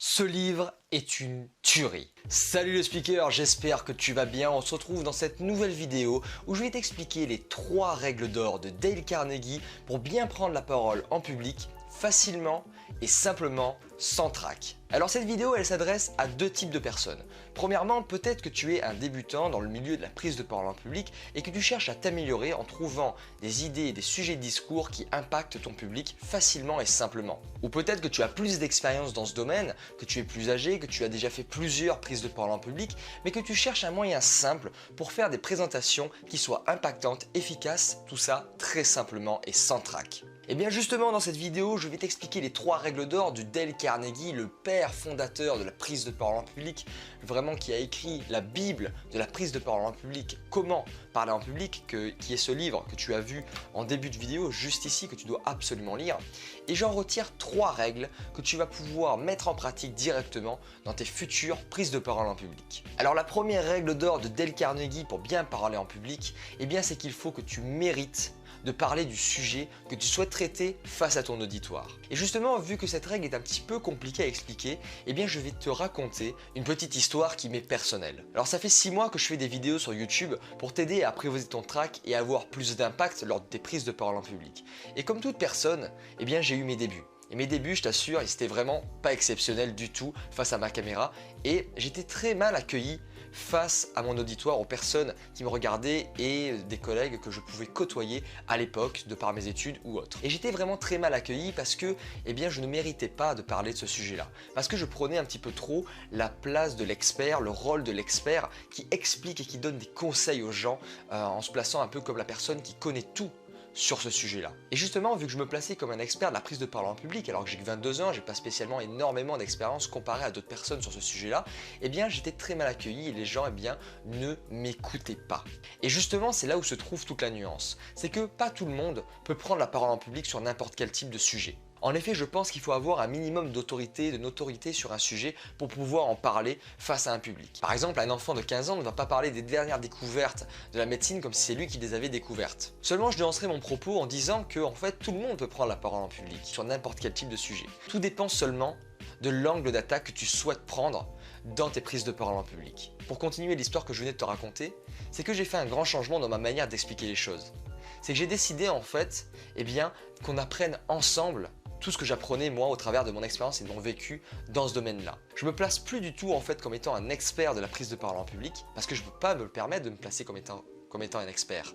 Ce livre est une tuerie. Salut le speaker, j'espère que tu vas bien. On se retrouve dans cette nouvelle vidéo où je vais t'expliquer les 3 règles d'or de Dale Carnegie pour bien prendre la parole en public facilement et simplement sans trac. Alors cette vidéo elle s'adresse à 2 types de personnes. Premièrement, peut-être que tu es un débutant dans le milieu de la prise de parole en public et que tu cherches à t'améliorer en trouvant des idées et des sujets de discours qui impactent ton public facilement et simplement. Ou peut-être que tu as plus d'expérience dans ce domaine, que tu es plus âgé, que tu as déjà fait plusieurs prises de parole en public, mais que tu cherches un moyen simple pour faire des présentations qui soient impactantes, efficaces, tout ça très simplement et sans trac. Et bien justement dans cette vidéo, je vais t'expliquer les 3 règles d'or du Dale Carnegie, le père fondateur de la prise de parole en public, vraiment qui a écrit la Bible de la prise de parole en public, Comment parler en public, qui est ce livre que tu as vu en début de vidéo, juste ici, que tu dois absolument lire. Et j'en retire 3 règles que tu vas pouvoir mettre en pratique directement dans tes futures prises de parole en public. Alors la première règle d'or de Dale Carnegie pour bien parler en public, eh bien c'est qu'il faut que tu mérites de parler du sujet que tu souhaites traiter face à ton auditoire. Et justement, vu que cette règle est un petit peu compliquée à expliquer, eh bien je vais te raconter une petite histoire qui m'est personnelle. Alors ça fait 6 mois que je fais des vidéos sur YouTube pour t'aider à apprivoiser ton trac et à avoir plus d'impact lors de tes prises de parole en public. Et comme toute personne, eh bien j'ai eu mes débuts. Et mes débuts, je t'assure, ils étaient vraiment pas exceptionnels du tout face à ma caméra et j'étais très mal accueilli face à mon auditoire, aux personnes qui me regardaient et des collègues que je pouvais côtoyer à l'époque de par mes études ou autres. Et j'étais vraiment très mal accueilli parce que eh bien, je ne méritais pas de parler de ce sujet-là. Parce que je prenais un petit peu trop la place de l'expert, le rôle de l'expert qui explique et qui donne des conseils aux gens en se plaçant un peu comme la personne qui connaît tout sur ce sujet-là. Et justement, vu que je me plaçais comme un expert de la prise de parole en public, alors que j'ai que 22 ans, j'ai pas spécialement énormément d'expérience comparé à d'autres personnes sur ce sujet-là, eh bien j'étais très mal accueilli et les gens eh bien, ne m'écoutaient pas. Et justement, c'est là où se trouve toute la nuance. C'est que pas tout le monde peut prendre la parole en public sur n'importe quel type de sujet. En effet, je pense qu'il faut avoir un minimum d'autorité, de notoriété sur un sujet pour pouvoir en parler face à un public. Par exemple, un enfant de 15 ans ne va pas parler des dernières découvertes de la médecine comme si c'est lui qui les avait découvertes. Seulement, je nuancerai mon propos en disant que en fait, tout le monde peut prendre la parole en public sur n'importe quel type de sujet. Tout dépend seulement de l'angle d'attaque que tu souhaites prendre dans tes prises de parole en public. Pour continuer l'histoire que je venais de te raconter, c'est que j'ai fait un grand changement dans ma manière d'expliquer les choses. C'est que j'ai décidé en fait, eh bien, qu'on apprenne ensemble tout ce que j'apprenais moi au travers de mon expérience et de mon vécu dans ce domaine-là. Je me place plus du tout en fait comme étant un expert de la prise de parole en public parce que je ne peux pas me permettre de me placer comme étant un expert.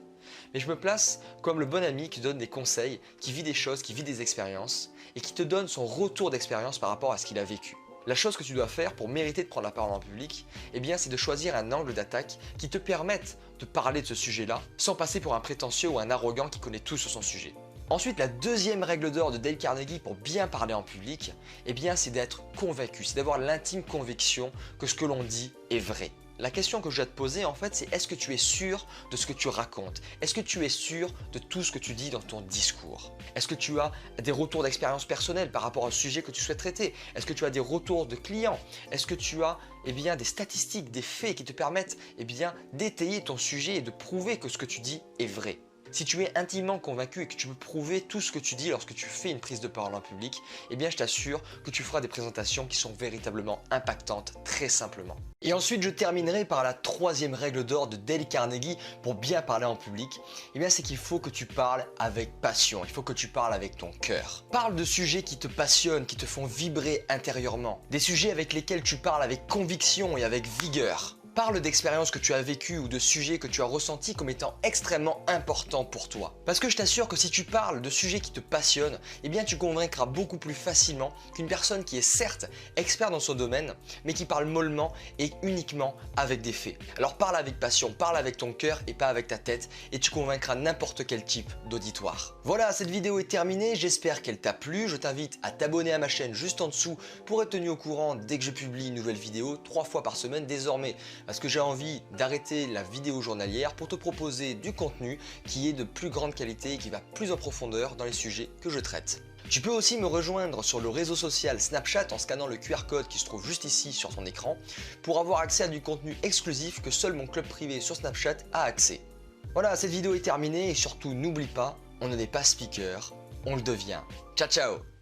Mais je me place comme le bon ami qui donne des conseils, qui vit des choses, qui vit des expériences et qui te donne son retour d'expérience par rapport à ce qu'il a vécu. La chose que tu dois faire pour mériter de prendre la parole en public, eh bien, c'est de choisir un angle d'attaque qui te permette de parler de ce sujet-là sans passer pour un prétentieux ou un arrogant qui connaît tout sur son sujet. Ensuite, la deuxième règle d'or de Dale Carnegie pour bien parler en public, eh bien, c'est d'être convaincu, c'est d'avoir l'intime conviction que ce que l'on dit est vrai. La question que je vais te poser en fait, c'est est-ce que tu es sûr de ce que tu racontes? Est-ce que tu es sûr de tout ce que tu dis dans ton discours? Est-ce que tu as des retours d'expérience personnelle par rapport au sujet que tu souhaites traiter? Est-ce que tu as des retours de clients? Est-ce que tu as eh bien, des statistiques, des faits qui te permettent eh bien, d'étayer ton sujet et de prouver que ce que tu dis est vrai? Si tu es intimement convaincu et que tu peux prouver tout ce que tu dis lorsque tu fais une prise de parole en public, eh bien je t'assure que tu feras des présentations qui sont véritablement impactantes, très simplement. Et ensuite, je terminerai par la 3e règle d'or de Dale Carnegie pour bien parler en public. Eh bien, c'est qu'il faut que tu parles avec passion, il faut que tu parles avec ton cœur. Parle de sujets qui te passionnent, qui te font vibrer intérieurement. Des sujets avec lesquels tu parles avec conviction et avec vigueur. Parle d'expériences que tu as vécues ou de sujets que tu as ressentis comme étant extrêmement importants pour toi. Parce que je t'assure que si tu parles de sujets qui te passionnent, eh bien tu convaincras beaucoup plus facilement qu'une personne qui est certes expert dans son domaine, mais qui parle mollement et uniquement avec des faits. Alors parle avec passion, parle avec ton cœur et pas avec ta tête et tu convaincras n'importe quel type d'auditoire. Voilà, cette vidéo est terminée, j'espère qu'elle t'a plu. Je t'invite à t'abonner à ma chaîne juste en dessous pour être tenu au courant dès que je publie une nouvelle vidéo 3 fois par semaine désormais. Parce que j'ai envie d'arrêter la vidéo journalière pour te proposer du contenu qui est de plus grande qualité et qui va plus en profondeur dans les sujets que je traite. Tu peux aussi me rejoindre sur le réseau social Snapchat en scannant le QR code qui se trouve juste ici sur ton écran pour avoir accès à du contenu exclusif que seul mon club privé sur Snapchat a accès. Voilà, cette vidéo est terminée et surtout n'oublie pas, on n'est pas speaker, on le devient. Ciao ciao!